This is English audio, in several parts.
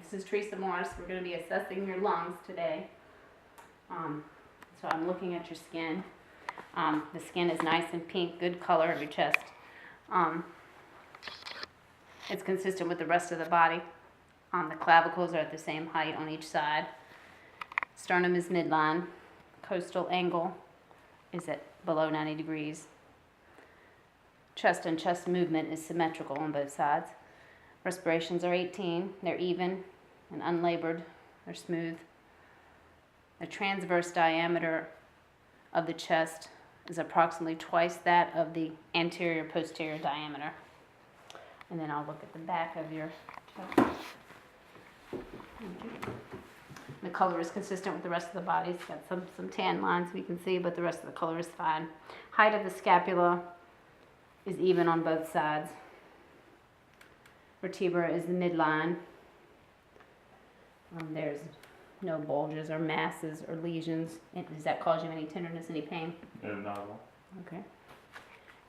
This is Teresa Morris. We're going to be assessing your lungs today. So I'm looking at your skin. The skin is nice and pink, good color of your chest. It's consistent with the rest of the body. The clavicles are at the same height on each side. Sternum is midline. Coastal angle is at below 90 degrees. Chest and chest movement is symmetrical on both sides. Respirations are 18. They're even and unlabored. They're smooth. The transverse diameter of the chest is approximately twice that of the anterior-posterior diameter. And then I'll look at the back of your chest. The color is consistent with the rest of the body. It's got some tan lines we can see, but the rest of the color is fine. Height of the scapula is even on both sides. Vertebra is the midline. There's no bulges or masses or lesions. Does that cause you any tenderness, any pain? No, not at all. Okay.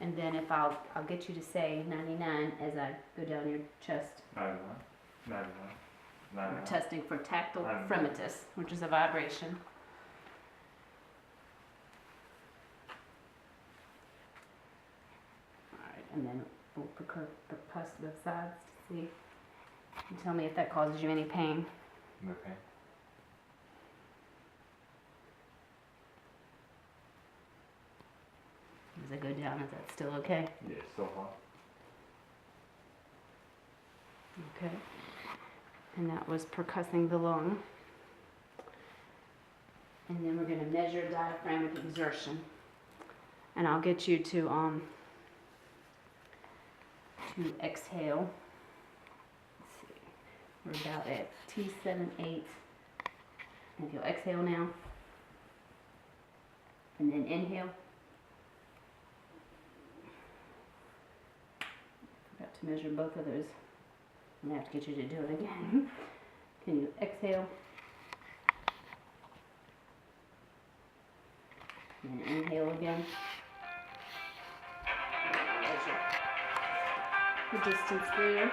And then if I'll get you to say 99 as I go down your chest. 91. 91. 99. We're testing for tactile 99. fremitus, which is a vibration. Alright, and then we'll percuss both sides to see. And tell me if that causes you any pain. No pain. As I go down, is that still okay? Yeah, still hot. Okay. And that was percussing the lung. And then we're going to measure diaphragmatic exertion. And I'll get you to exhale. Let's see. We're about at T78. And if you'll exhale now. And then inhale. Forgot to measure both of those. I'm going to have to get you to do it again. Can you exhale? And then inhale again. Measure the distance there.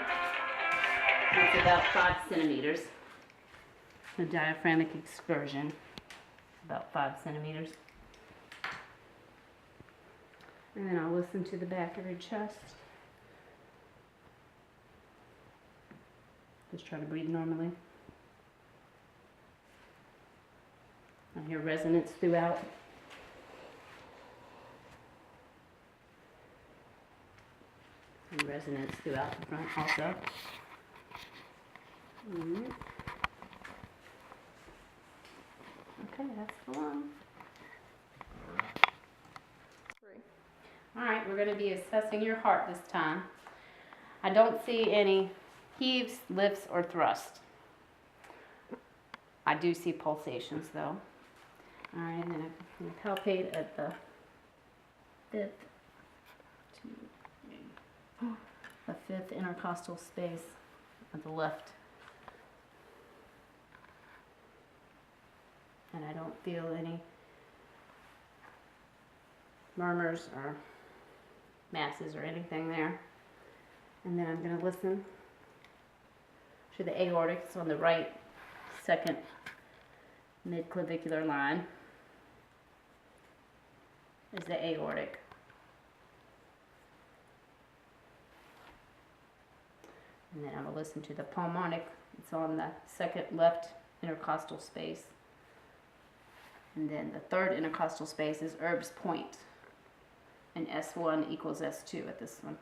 That's about 5 centimeters. The diaphragmatic excursion, about 5 centimeters. And then I'll listen to the back of your chest. Just try to breathe normally. I hear resonance throughout. And resonance throughout the front also. Okay, that's the lung. Alright, we're going to be assessing your heart this time. I don't see any heaves, lifts, or thrust. I do see pulsations though. Alright, and then I'm going to palpate at the fifth intercostal space at the left. And I don't feel any murmurs or masses or anything there. And then I'm going to listen to the aortic. It's on the right second midclavicular line is the aortic. And then I'm going to listen to the pulmonic. It's on the second left intercostal space. And then the third intercostal space is Erb's point. And S1 equals S2 at this one.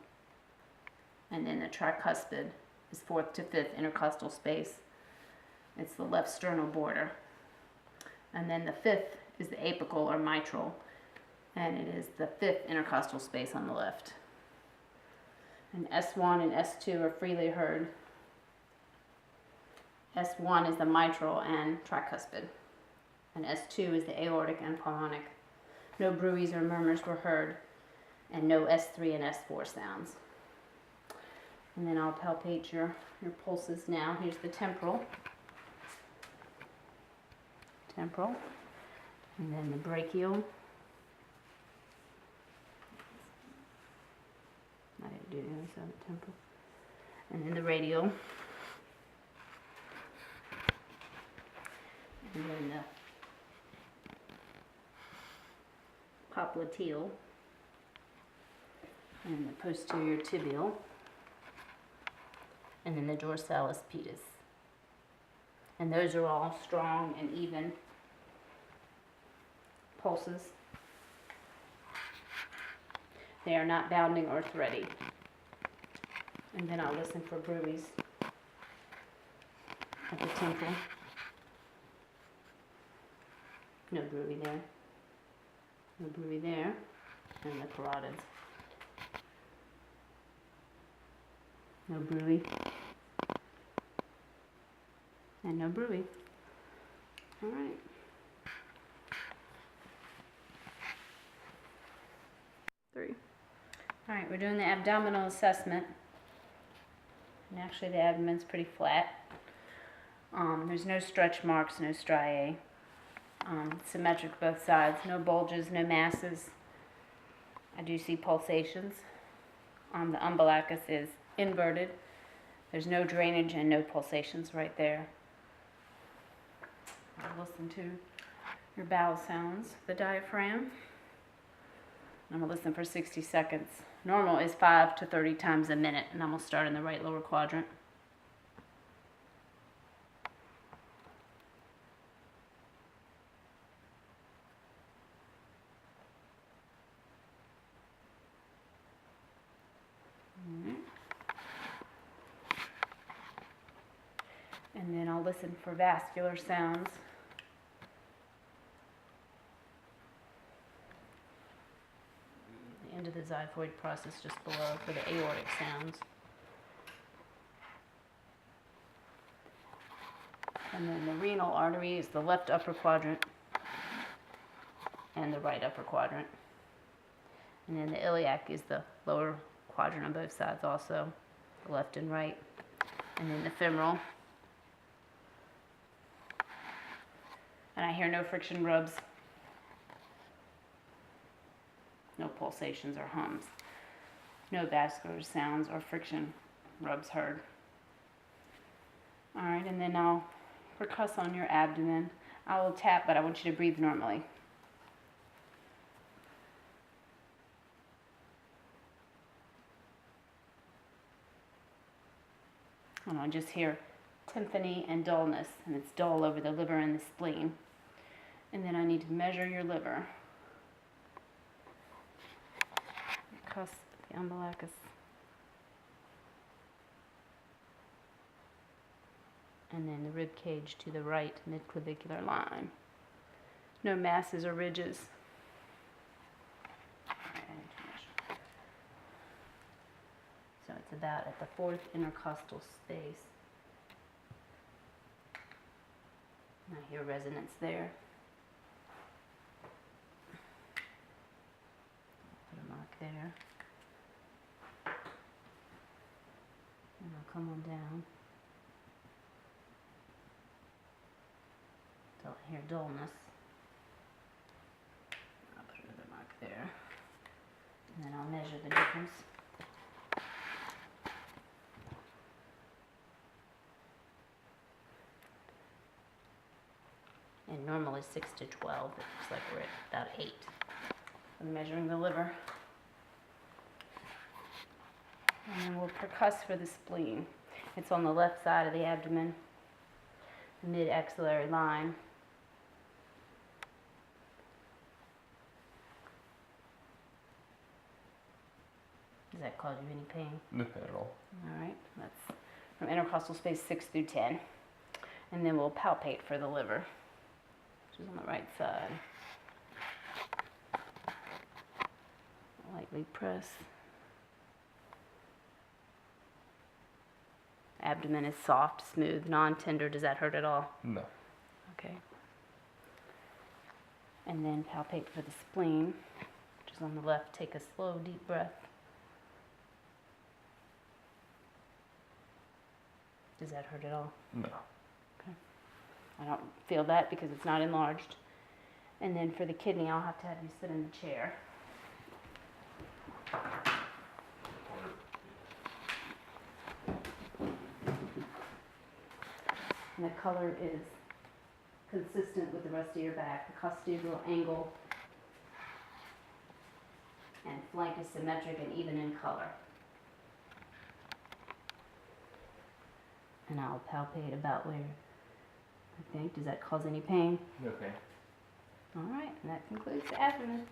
And then the tricuspid is fourth to fifth intercostal space. It's the left sternal border. And then the fifth is the apical or mitral. And it is the fifth intercostal space on the left. And S1 and S2 are freely heard. S1 is the mitral and tricuspid. And S2 is the aortic and pulmonic. No bruits or murmurs were heard. And no S3 and S4 sounds. And then I'll palpate your pulses now. Here's the temporal. Temporal. And then the brachial. I didn't do the other side of the temporal. And then the radial. And then the popliteal. And the posterior tibial. And then the dorsalis pedis. And those are all strong and even pulses. They are not bounding or thready. And then I'll listen for bruits at the temple. No bruit there. No bruit there. And the carotids. No bruit. And no bruit. All right. Three. All right, we're doing the abdominal assessment. And actually the abdomen's pretty flat. There's no stretch marks, no striae. Symmetric both sides, no bulges, no masses. I do see pulsations. The umbilicus is inverted. There's no drainage and no pulsations right there. I'll listen to your bowel sounds, the diaphragm. I'm going to listen for 60 seconds. Normal is 5 to 30 times a minute, and I'm going to start in the right lower quadrant. And then I'll listen for vascular sounds. The end of the xiphoid process just below for the aortic sounds. And then the renal artery is the left upper quadrant and the right upper quadrant. And then the iliac is the lower quadrant on both sides also, the left and right. And then the femoral. And I hear no friction rubs, no pulsations or hums, no vascular sounds or friction rubs heard. All right, and then I'll percuss on your abdomen. I will tap, but I want you to breathe normally. And I'll just hear tympany and dullness, and it's dull over the liver and the spleen. And then I need to measure your liver. Your cusp, the umbilicus. And then the rib cage to the right midclavicular line. No masses or ridges. All right, I need to measure. So it's about at the fourth intercostal space. I hear resonance there. Put a mark there. And I'll come on down. Till I hear dullness. I'll put another mark there. And then I'll measure the difference. And normally 6 to 12, it looks like we're at about 8. I'm measuring the liver. And then we'll percuss for the spleen. It's on the left side of the abdomen, the mid-axillary line. Does that cause you any pain? No pain at all. All right, that's from intercostal space 6 through 10. And then we'll palpate for the liver, which is on the right side. Lightly press. Abdomen is soft, smooth, non-tender. Does that hurt at all? No. Okay. And then palpate for the spleen, which is on the left. Take a slow, deep breath. Does that hurt at all? No. I don't feel that because it's not enlarged. And then for the kidney, I'll have to have you sit in the chair. And the color is consistent with the rest of your back. The costal angle and flank is symmetric and even in color. And I'll palpate about where I think. Does that cause any pain? Okay. All right, and that concludes the abdomen.